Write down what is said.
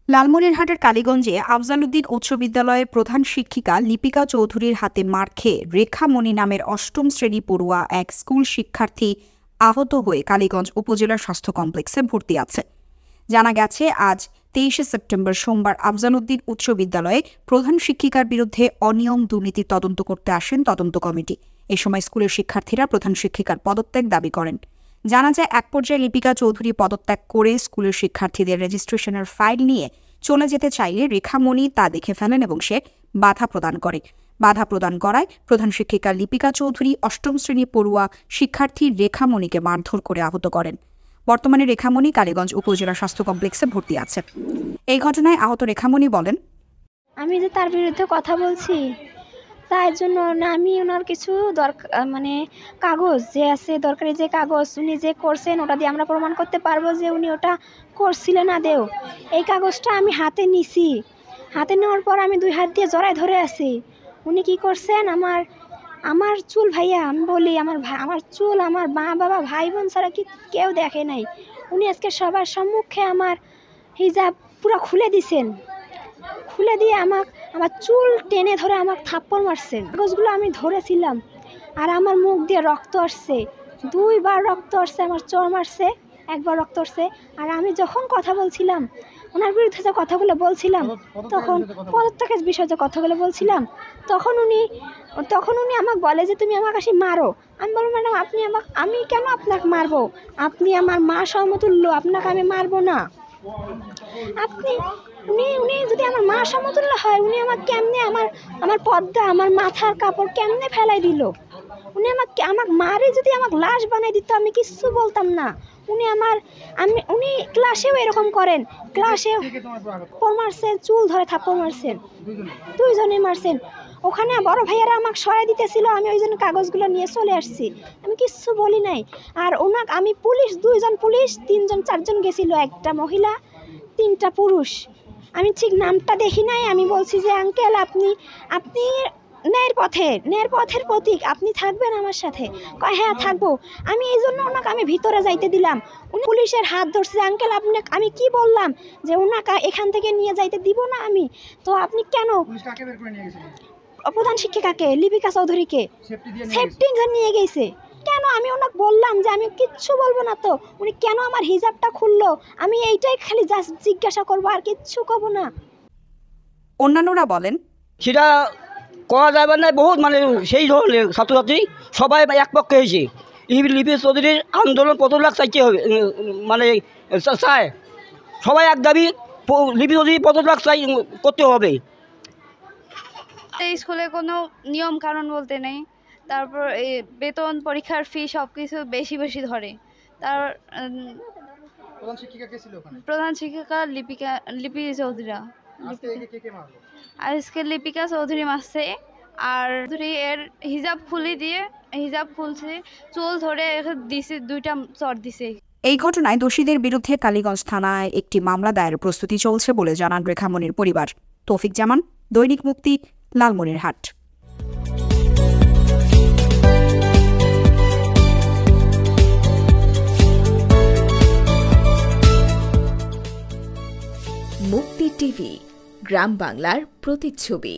লালমনিরহাটের কালীগঞ্জে আফজাল উদ্দিন উচ্চ বিদ্যালয়ের প্রধান শিক্ষিকা লিপিকা চৌধুরীর হাতে মার খেয়ে রেখামণি নামের অষ্টম শ্রেণী পড়ুয়া এক স্কুল শিক্ষার্থী আহত হয়ে কালীগঞ্জ উপজেলা স্বাস্থ্য কমপ্লেক্সে ভর্তি আছে। জানা গেছে, আজ 23 সেপ্টেম্বর সোমবার আফজাল উদ্দিন উচ্চ বিদ্যালয়ে প্রধান শিক্ষিকার বিরুদ্ধে অনিয়ম দুর্নীতির তদন্ত করতে আসেন তদন্ত কমিটি। এ সময় স্কুলের শিক্ষার্থীরা প্রধান শিক্ষিকার পদত্যাগ দাবি করেন। জানা যায়, এক পর্যায়ে লিপিকা চৌধুরী পদত্যাগ করে স্কুলের শিক্ষার্থীদের রেজিস্ট্রেশনের ফাইল নিয়ে চলে যেতে চাইলে রেখামণি তা দেখে ফেলেন এবং সে বাধা প্রদান করে। বাধা প্রদান করায় প্রধান শিক্ষিকা লিপিকা চৌধুরী অষ্টম শ্রেণী পড়ুয়া শিক্ষার্থী রেখামণিকে মারধর করে আহত করেন। বর্তমানে রেখামণি কালীগঞ্জ উপজেলা স্বাস্থ্য কমপ্লেক্সে ভর্তি আছে। এই ঘটনায় আহত রেখামণি বলেন, আমি যে তার বিরুদ্ধে কথা বলছি তার জন্য আমি ওনার কিছু কাগজ যে আছে, দরকারি যে কাগজ উনি যে করছেন ওটা দিয়ে আমরা প্রমাণ করতে পারবো যে উনি ওটা করছিলেন আদেও। এই কাগজটা আমি হাতে নিছি, হাতে নেওয়ার পর আমি দুই হাত দিয়ে জড়ায় ধরে আছি। উনি কি করছেন, আমার চুল ভাইয়া, আমি বলি আমার চুল আমার মা বাবা ভাই বোন ছাড়া কি কেউ দেখে নাই। উনি আজকে সবার সম্মুখে আমার হিজাব পুরো খুলে দিছেন, খুলে দিয়ে আমার চুল টেনে ধরে আমাকে থাপ্পড় মারছেন। কাগজগুলো আমি ধরেছিলাম আর আমার মুখ দিয়ে রক্ত আসছে, 2বার রক্ত আসছে, আমার চর মারছে, 1বার রক্ত আসছে। আর আমি যখন কথা বলছিলাম ওনার বিরুদ্ধে যে কথাগুলো বলছিলাম, তখন পদত্যাগের বিষয়ে যে কথাগুলো বলছিলাম, তখন উনি আমাকে বলে যে তুমি আমাকে আসি মারো। আমি বলবো, ম্যাডাম আমি কেন আপনাকে মারবো? আপনি আমার মা সমতুল্য, আপনাকে আমি মারবো না। উনি যদি আমার মা সমতুল্য হয়, উনি আমাকে কেমনে আমার পর্দা, আমার মাথার কাপড় কেমনে ফেলাই দিল? উনি আমাকে মারে যদি আমাকে লাশ বানাই দিত, আমি কিচ্ছু বলতাম না। উনি ক্লাসেও এরকম করেন, ক্লাসে মারছেন, চুল ধরে থাপ্পড় মারছেন, 2জনে মারছেন। ওখানে বড় ভাইয়ারা আমাকে সরাই দিতেছিল, আমি ওই জন্য কাগজগুলো নিয়ে চলে আসছি, আমি কিচ্ছু বলি নাই। আর আমি পুলিশ, 2জন পুলিশ, 3জন 4জন গেছিল, একটা মহিলা 3টা পুরুষ। আমি ঠিক নামটা দেখি নাই। আমি বলছি যে আঙ্কেল আপনি ন্যায়ের পথের প্রতীক, আপনি থাকবেন আমার সাথে? কয় হ্যাঁ থাকবো। আমি এই জন্য আমি ভিতরে যাইতে দিলাম। উনি পুলিশের হাত ধরছে, আঙ্কেল আমি কি বললাম যে ওনাকে এখান থেকে নিয়ে যাইতে দিব না আমি? তো আপনি কেন? প্রধান শিক্ষিকাকে, লিপিকা চৌধুরীকে সেফটি নিয়ে গেছে। কেন? আমি ওনাকে বললাম যে আমি কিচ্ছু বলবো না। তো উনি কেন আমার হিজাবটা খুললো? আমি এইটাই খালি জিজ্ঞাসা করবো, আর কিচ্ছু করবো না। অন্যান্যরা বলেন, সেটা করা যাবে না। বহুত সেই ধরনের ছাত্রছাত্রী সবাই এক পক্ষে হয়েছে। লিপি চৌধুরীর আন্দোলন পদত্যাগ চাইতে হবে, চায় সবাই এক দাবি, লিপি চৌধুরী পদত্যাগ করতে হবে। এই স্কুলে কোনো নিয়ম কানুন বলতে নেই। তারপর এই বেতন, পরীক্ষার ফি সব কিছু বেশি ধরে। তার প্রধান শিক্ষিকা লিপি চৌধুরী। আজকে লিপিকা চৌধুরী মারছে, আর এর হিজাব খুলছে, চুল ধরে দিছে, 2টা চর দিছে। এই ঘটনায় দোষীদের বিরুদ্ধে কালীগঞ্জ থানায় একটি মামলা দায়েরের প্রস্তুতি চলছে বলে জানান রেখামণির পরিবার। তৌফিক জামান, দৈনিক মুক্তি, লালমনিরহাট। মুক্তি টিভি, গ্রাম বাংলার প্রতিচ্ছবি।